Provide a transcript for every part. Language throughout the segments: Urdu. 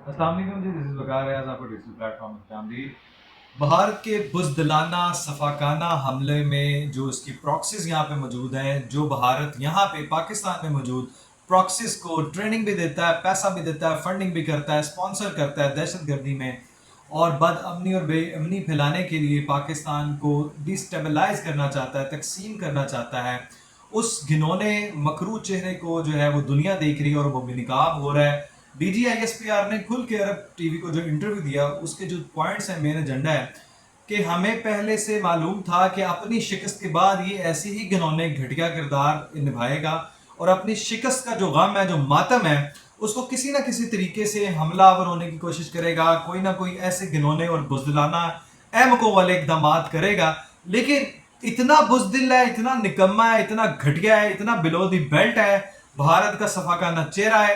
السلام علیکم جی، دس از وقار ریاض، آپ کو ڈیجیٹل پلیٹ فارم میں آمدید۔ بھارت کے بزدلانہ صفاقانہ حملے میں جو اس کی پراکسیز یہاں پہ موجود ہیں، جو بھارت یہاں پہ پاکستان میں موجود پراکسیز کو ٹریننگ بھی دیتا ہے، پیسہ بھی دیتا ہے، فنڈنگ بھی کرتا ہے، اسپانسر کرتا ہے دہشت گردی میں، اور بد امنی اور بے امنی پھیلانے کے لیے پاکستان کو ڈیسٹیبلائز کرنا چاہتا ہے، تقسیم کرنا چاہتا ہے، اس گھنونے مکروہ چہرے کو جو ہے وہ دنیا دیکھ رہی ہے اور وہ بے نقاب ہو رہا ہے۔ D G I S P R نے کھل کے عرب ٹی وی کو جو انٹرویو دیا، اس کے جو پوائنٹس ہیں، مین ایجنڈا ہے کہ ہمیں پہلے سے معلوم تھا کہ اپنی شکست کے بعد یہ ایسے ہی گھنونے گھٹیا کردار نبھائے گا، اور اپنی شکست کا جو غم ہے، جو ماتم ہے، اس کو کسی نہ کسی طریقے سے حملہ آور ہونے کی کوشش کرے گا، کوئی نہ کوئی ایسے گھنونے اور بزدلانہ احمقوں والے اقدامات کرے گا۔ لیکن اتنا بزدل ہے، اتنا نکما ہے، اتنا گھٹیا ہے، اتنا بلو دی بیلٹ ہے، بھارت کا صفاقانہ چہرہ ہے،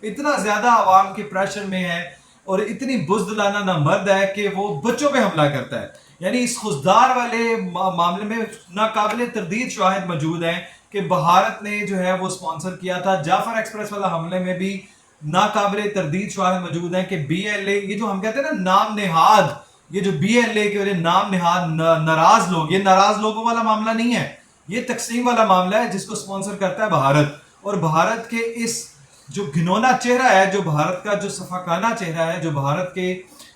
اتنا زیادہ عوام کے پریشر میں ہے، اور اتنی بزدلانہ نہ مرد ہے کہ وہ بچوں پہ حملہ کرتا ہے۔ یعنی اس خزدار والے معاملے میں ناقابل تردید شواہد موجود ہیں کہ بھارت نے جو ہے وہ اسپانسر کیا تھا۔ جعفر ایکسپریس والا حملے میں بھی ناقابل تردید شواہد موجود ہیں کہ بی ایل اے، یہ جو ہم کہتے ہیں نا نام نہاد، یہ جو بی ایل اے کے وجہ نام نہاد ناراض لوگ، یہ ناراض لوگوں والا معاملہ نہیں ہے، یہ تقسیم والا معاملہ ہے جس کو اسپانسر کرتا ہے بھارت۔ اور بھارت کے اس جو گھنونا چہرہ ہے، جو بھارت کا جو صفاقانہ چہرہ ہے، جو بھارت کے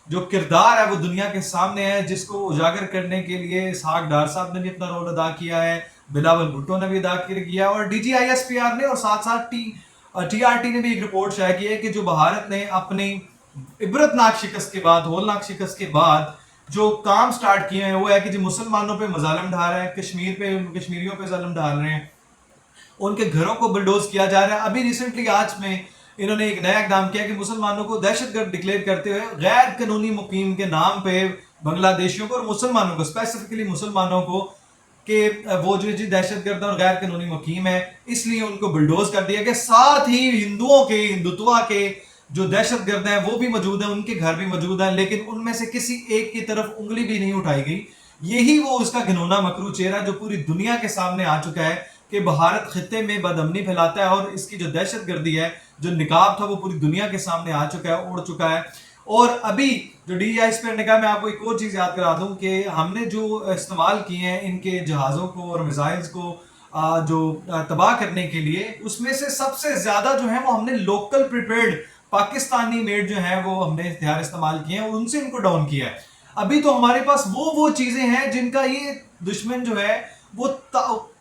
جو کردار ہے وہ دنیا کے سامنے ہے، جس کو اجاگر کرنے کے لیے اسحاق ڈار صاحب نے بھی اپنا رول ادا کیا ہے، بلاول بھٹو نے بھی ادا کیا، اور D G I S P R نے، اور ساتھ ساتھ ٹی آر ٹی نے بھی ایک رپورٹ شائع کی ہے کہ جو بھارت نے اپنی عبرتناک شکست کے بعد، ہولناک شکست کے بعد جو کام سٹارٹ کیے ہیں، وہ ہے کہ جو مسلمانوں پہ مظالم ڈھا رہے ہیں، کشمیریوں پہ ظلم ڈال رہے ہیں، ان کے گھروں کو بلڈوز کیا جا رہا ہے۔ ابھی ریسنٹلی آج میں انہوں نے ایک نیا اقدام کیا کہ مسلمانوں کو دہشت گرد ڈکلیئر کرتے ہوئے غیر قانونی مقیم کے نام پہ بنگلہ دیشیوں کو اور مسلمانوں کو، اسپیسیفکلی مسلمانوں کو، کہ وہ جو دہشت گرد اور غیر قانونی مقیم ہے، اس لیے ان کو بلڈوز کر دیا کہ ساتھ ہی ہندوؤں کے، ہندوتوا کے جو دہشت گرد ہیں وہ بھی موجود ہیں، ان کے گھر بھی موجود ہیں، لیکن ان میں سے کسی ایک کی طرف انگلی بھی نہیں اٹھائی گئی۔ یہی وہ اس کا گھنونا مکروہ چہرہ جو پوری دنیا کے سامنے آ چکا ہے کہ بھارت خطے میں بد امنی پھیلاتا ہے، اور اس کی جو دہشت گردی ہے، جو نقاب تھا، وہ پوری دنیا کے سامنے آ چکا ہے، اڑ چکا ہے۔ اور ابھی جو ڈی آئی ایس پی نے کہا، میں آپ کو ایک اور چیز یاد کرا دوں کہ ہم نے جو استعمال کیے ہیں ان کے جہازوں کو اور میزائلز کو جو تباہ کرنے کے لیے، اس میں سے سب سے زیادہ جو ہے وہ ہم نے لوکل پریپیئرڈ پاکستانی میڈ جو ہیں وہ ہم نے ہتھیار استعمال کیے ہیں، اور ان سے ان کو ڈاؤن کیا ہے۔ ابھی تو ہمارے پاس وہ چیزیں ہیں جن کا یہ دشمن جو ہے وہ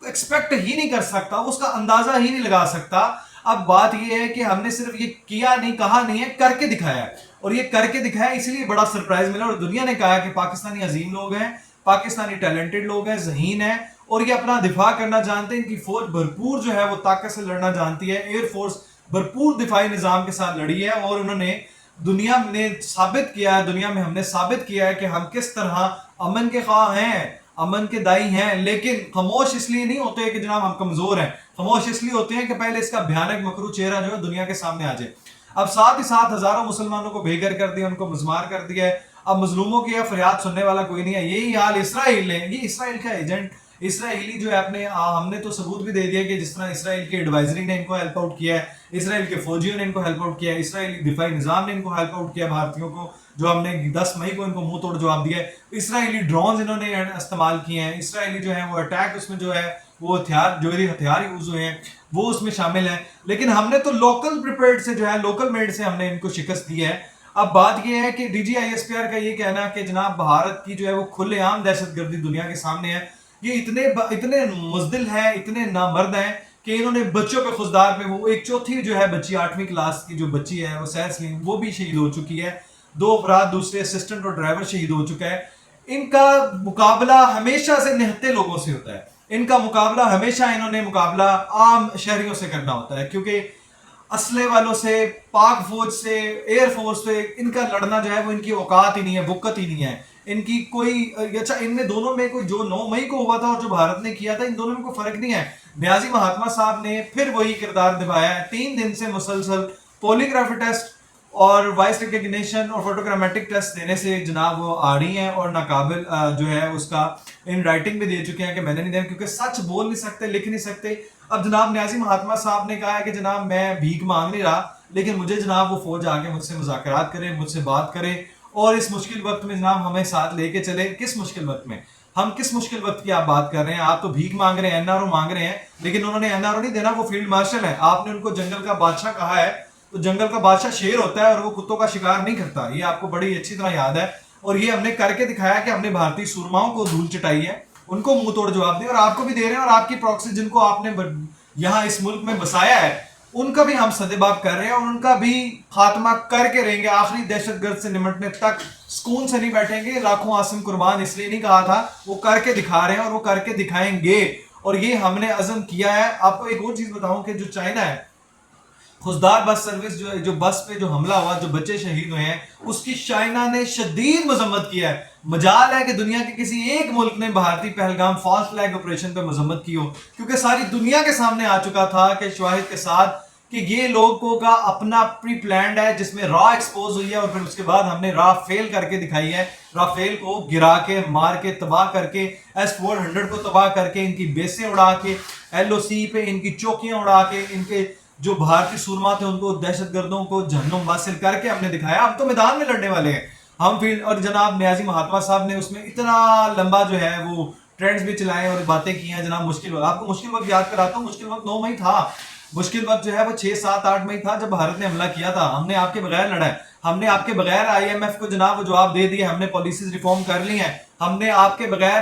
ایکسپیکٹ ہی نہیں کر سکتا، اس کا اندازہ ہی نہیں لگا سکتا۔ اب بات یہ ہے کہ ہم نے صرف یہ کیا نہیں، کہا نہیں ہے، کر کے دکھایا ہے، اور یہ کر کے دکھایا اس لیے بڑا سرپرائز ملا، اور دنیا نے کہا کہ پاکستانی عظیم لوگ ہیں، پاکستانی ٹیلنٹڈ لوگ ہیں، ذہین ہیں، اور یہ اپنا دفاع کرنا جانتے ہیں۔ ان کی فوج بھرپور جو ہے وہ طاقت سے لڑنا جانتی ہے، ایئر فورس بھرپور دفاعی نظام کے ساتھ لڑی ہے، اور انہوں نے دنیا نے ثابت کیا ہے، دنیا میں ہم نے ثابت کیا ہے کہ ہم کس طرح امن کے خواہ ہیں، امن کے دائی ہیں، لیکن خاموش اس لیے نہیں ہوتے کہ جناب ہم کمزور ہیں، خاموش اس لیے ہوتے ہیں کہ پہلے اس کا بھیانک مکروہ چہرہ جو ہے دنیا کے سامنے آ جائے۔ اب ساتھ ہی ساتھ ہزاروں مسلمانوں کو بے گھر کر دیا، ان کو مزمار کر دیا ہے۔ اب مظلوموں کی فریاد سننے والا کوئی نہیں ہے۔ یہی حال اسرائیل نے، یہ اسرائیل کا ایجنٹ، اسرائیلی جو ہے اپنے، ہم نے تو ثبوت بھی دے دیا کہ جس طرح اسرائیل کے ایڈوائزری نے ان کو ہیلپ آؤٹ کیا ہے، اسرائیل کے فوجیوں نے ان کو ہیلپ آؤٹ کیا ہے، اسرائیلی دفاعی نظام نے ان کو ہیلپ آؤٹ کیا بھارتیوں کو، جو ہم نے 10 مئی کو ان کو منہ توڑ جواب دیا ہے۔ اسرائیلی ڈرونز انہوں نے استعمال کیے ہیں، اسرائیلی جو ہیں وہ اٹیک، اس میں جو ہے وہ ہتھیار یوز ہوئے ہیں، وہ اس میں شامل ہیں۔ لیکن ہم نے تو لوکل پریپیئرڈ سے جو ہے، لوکل میڈ سے ہم نے ان کو شکست دی ہے۔ اب بات یہ ہے کہ D G I S P R کا یہ کہنا ہے کہ جناب بھارت کی جو ہے وہ کھلے عام دہشت گردی دنیا کے سامنے ہے، یہ اتنے مزدل ہیں، اتنے نامرد ہیں کہ انہوں نے بچوں پہ خزدار پہ، وہ ایک چوتھی جو ہے بچی، 8ویں کلاس کی جو بچی ہے وہ سیر سلیم، وہ بھی شہید ہو چکی ہے، 2 افراد دوسرے اسسٹنٹ اور ڈرائیور شہید ہو چکا ہے۔ ان کا مقابلہ ہمیشہ سے نہتے لوگوں سے ہوتا ہے، ان کا مقابلہ ہمیشہ انہوں نے مقابلہ عام شہریوں سے کرنا ہوتا ہے، کیونکہ اسلحے والوں سے، پاک فوج سے، ایئر فورس سے ان کا لڑنا جو ہے وہ ان کی اوقات ہی نہیں ہے، وقت ہی نہیں ہے ان کی کوئی۔ اچھا، ان میں دونوں میں کوئی جو 9 مئی کو ہوا تھا اور جو بھارت نے کیا تھا، ان دونوں میں کوئی فرق نہیں ہے۔ نیازی مہاتما صاحب نے پھر وہی کردار نبھایا ہے، 3 دن سے مسلسل پولیگرافی ٹیسٹ اور وائس ریکگنیشن اور فوٹوگرامیٹک ٹیسٹ دینے سے جناب وہ آ رہی ہیں، اور ناقابل جو ہے اس کا ان رائٹنگ بھی دے چکے ہیں کہ میں نے نہیں دیا، کیونکہ سچ بول نہیں سکتے، لکھ نہیں سکتے۔ اب جناب نیازی مہاتما صاحب نے کہا ہے کہ جناب میں بھیک مانگ نہیں رہا، لیکن مجھے جناب وہ فوج آ کے مجھ سے مذاکرات کرے، مجھ سے بات کرے اور اس مشکل وقت میں جناب ہمیں ساتھ لے کے چلے. کس مشکل وقت میں؟ ہم کس مشکل وقت کی آپ بات کر رہے ہیں؟ آپ تو بھیک مانگ رہے ہیں، این آر او مانگ رہے ہیں، لیکن انہوں نے این آر او نہیں دینا، وہ فیلڈ مارشل ہے. آپ نے ان کو جنگل کا بادشاہ کہا ہے، تو جنگل کا بادشاہ شیر ہوتا ہے اور وہ کتوں کا شکار نہیں کرتا. یہ آپ کو بڑی اچھی طرح یاد ہے، اور یہ ہم نے کر کے دکھایا کہ ہم نے بھارتی سورماؤں کو دھول چٹائی ہے، ان کو منہ توڑ جواب دیا، اور آپ کو بھی دے رہے ہیں. اور آپ کی پراکسی جن کو آپ نے یہاں اس ملک میں بسایا ہے، ان کا بھی ہم سدباب کر رہے ہیں، اور ان کا بھی خاتمہ کر کے رہیں گے. آخری دہشت گرد سے نمٹنے تک سکون سے نہیں بیٹھیں گے. لاکھوں عاصم قربان اس لیے نہیں کہا تھا، وہ کر کے دکھا رہے ہیں اور وہ کر کے دکھائیں گے، اور یہ ہم نے عزم کیا ہے. آپ کو ایک اور چیز بتاؤں کہ جو چائنا ہے، خزدار بس سروس جو بس پہ جو حملہ ہوا، جو بچے شہید ہوئے ہیں، اس کی چائنا نے شدید مذمت کیا ہے. مجال ہے کہ دنیا کے کسی ایک ملک نے بھارتی پہلگام فالس فلیگ آپریشن پہ مذمت کی ہو، کیونکہ ساری دنیا کے سامنے آ چکا تھا کہ شواہد کے ساتھ کہ یہ لوگوں کا اپنا پری پلانڈ ہے، جس میں را ایکسپوز ہوئی ہے، اور پھر اس کے بعد ہم نے را فیل کر کے دکھائی ہے. را فیل کو گرا کے، مار کے، تباہ کر کے، S-400 کو تباہ کر کے، ان کی بیسیں اڑا کے، LOC پہ ان کی چوکیاں اڑا کے، ان کے جو بھارتی سورما تھے ان کو، دہشت گردوں کو جہنم واصل کر کے ہم نے دکھایا. ہم تو میدان میں لڑنے والے ہیں ہم فیلڈ. اور جناب نیازی مہاتما صاحب نے اس میں اتنا لمبا جو ہے وہ ٹرینڈز بھی چلائے اور باتیں کی ہیں. جناب مشکل وقت، آپ کو مشکل وقت یاد کراتا ہوں. مشکل وقت 9 مئی تھا. مشکل وقت جو ہے وہ 6 7 8 مئی تھا، جب بھارت نے حملہ کیا تھا. ہم نے آپ کے بغیر لڑا ہے، ہم نے آپ کے بغیر IMF کو جناب وہ جواب دے دیا، ہم نے پالیسیز ریفارم کر لی ہیں، ہم نے آپ کے بغیر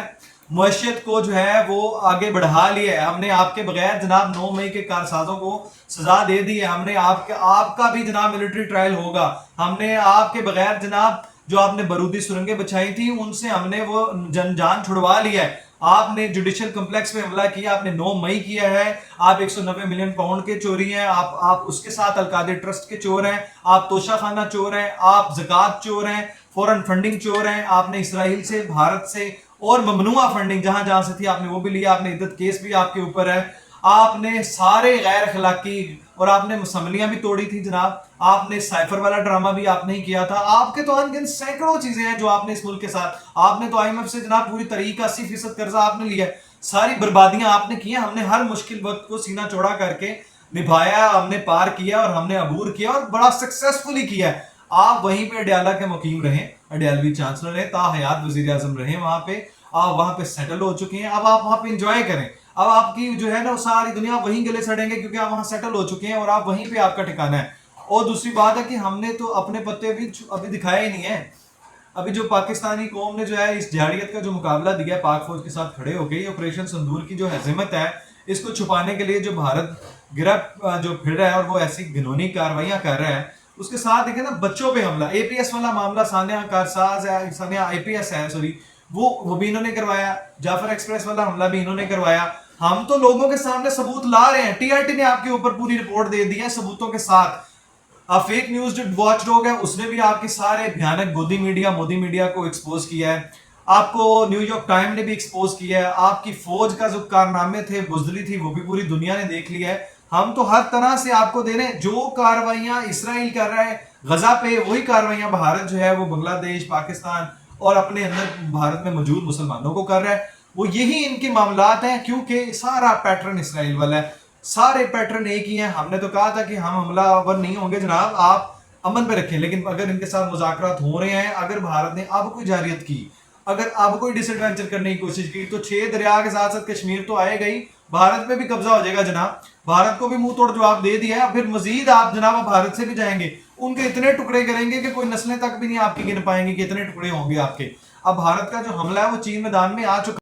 معیشت کو جو ہے وہ آگے بڑھا لیا ہے، ہم نے آپ کے بغیر جناب 9 مئی کے کارسازوں کو سزا دے دی ہے، ہم نے آپ کا بھی جناب ملٹری ٹرائل ہوگا، ہم نے آپ کے بغیر جناب جو آپ نے بارودی سرنگیں بچھائی تھی ان سے ہم نے وہ جان چھڑوا لیا ہے. آپ نے جوڈیشل کمپلیکس پہ حملہ کیا، آپ نے 9 مئی کیا ہے، آپ 190 ملین پاؤنڈ کے چوری ہیں، آپ اس کے ساتھ القادر ٹرسٹ کے چور ہیں، آپ توشہ خانہ چور ہیں، آپ زکوٰۃ چور ہیں، فورن فنڈنگ چور ہیں، آپ نے اسرائیل سے، بھارت سے اور ممنوعہ فنڈنگ جہاں جہاں سے تھی آپ نے وہ بھی لیا. آپ نے عدت کیس بھی آپ کے اوپر ہے، آپ نے سارے غیر اخلاقی، اور آپ نے اسمبلیاں بھی توڑی تھی جناب، آپ نے سائفر والا ڈرامہ بھی آپ نے کیا تھا. آپ کے تو انگن سینکڑوں چیزیں ہیں جو آپ نے اس ملک کے ساتھ، آپ نے تو IMF سے جناب پوری طریقہ 80% قرضہ آپ نے لیا ہے، ساری بربادیاں آپ نے کی ہیں. ہم نے ہر مشکل وقت کو سینہ چوڑا کر کے نبھایا، ہم نے پار کیا اور ہم نے عبور کیا اور بڑا سکسیسفلی کیا ہے. آپ وہیں پہ اڈیالہ کے مقیم رہیں، اڈیالوی چانسلر رہیں، تا حیات وزیر اعظم رہیں وہاں پہ، آپ وہاں پہ سیٹل ہو چکے ہیں. اب آپ وہاں پہ انجوائے کریں. اب آپ کی جو ہے نا ساری دنیا وہیں گلے سڑیں گے کیونکہ آپ وہاں سیٹل ہو چکے ہیں اور آپ وہیں پہ آپ کا ٹھکانہ ہے. اور دوسری بات ہے کہ ہم نے تو اپنے پتے بھی ابھی دکھائے ہی نہیں ہیں. ابھی جو پاکستانی قوم نے جو ہے اس جھاڑیت کا جو مقابلہ دیا ہے پاک فوج کے ساتھ کھڑے ہو گئی، آپریشن سندور کی جو ہزیمت ہے اس کو چھپانے کے لیے جو بھارت گرا جو پھر رہا ہے اور وہ ایسی گھنونی کاروائیاں کر رہا ہے، اس کے ساتھ دیکھیں نا بچوں پہ حملہ، APS والا معاملہ، ثانیہ کارساز ہے، ثانیہ IPS ہے سوری، وہ بھی انہوں نے کروایا، جعفر ایکسپریس والا حملہ بھی انہوں نے کروایا. ہم تو لوگوں کے سامنے ثبوت لا رہے ہیں. TRT نے آپ کے اوپر پوری رپورٹ دے دی ہے ثبوتوں کے ساتھ. فیک نیوز جو واچ ڈاگ ہے اس نے بھی آپ کے سارے بھیانک مودی میڈیا کو ایکسپوز کیا ہے. آپ کو نیو یارک ٹائم نے بھی ایکسپوز کیا ہے. آپ کی فوج کا جو کارنامے تھے، بزدلی تھی، وہ بھی پوری دنیا نے دیکھ لیا ہے. ہم تو ہر طرح سے آپ کو دے رہے ہیں. جو کارروائیاں اسرائیل کر رہا ہے غزہ پہ، وہی کارروائیاں بھارت جو ہے وہ بنگلہ دیش، پاکستان اور اپنے اندر بھارت میں موجود مسلمانوں کو کر رہا ہے. وہ یہی ان کے معاملات ہیں، کیونکہ سارا پیٹرن اسرائیل والا ہے، سارے پیٹرن ایک ہی ہیں. ہم نے تو کہا تھا کہ ہم حملہ آور نہیں ہوں گے جناب، آپ امن پہ رکھیں، لیکن اگر ان کے ساتھ مذاکرات ہو رہے ہیں، اگر بھارت نے اب کوئی جارحیت کی، اگر اب کوئی ڈس ایڈوینچر کرنے کی کوشش کی، تو 6 دریا کے ساتھ ساتھ کشمیر تو آئے گئی، بھارت پہ بھی قبضہ ہو جائے گا جناب. بھارت کو بھی منہ توڑ جواب دے دیا ہے. پھر مزید آپ جناب بھارت سے بھی جائیں گے، ان کے اتنے ٹکڑے کریں گے کہ کوئی نسلیں تک بھی نہیں آپ کی گن پائیں گے کہ اتنے ٹکڑے ہوں گے آپ کے. اب بھارت کا جو حملہ ہے وہ چین میدان میں آ چکا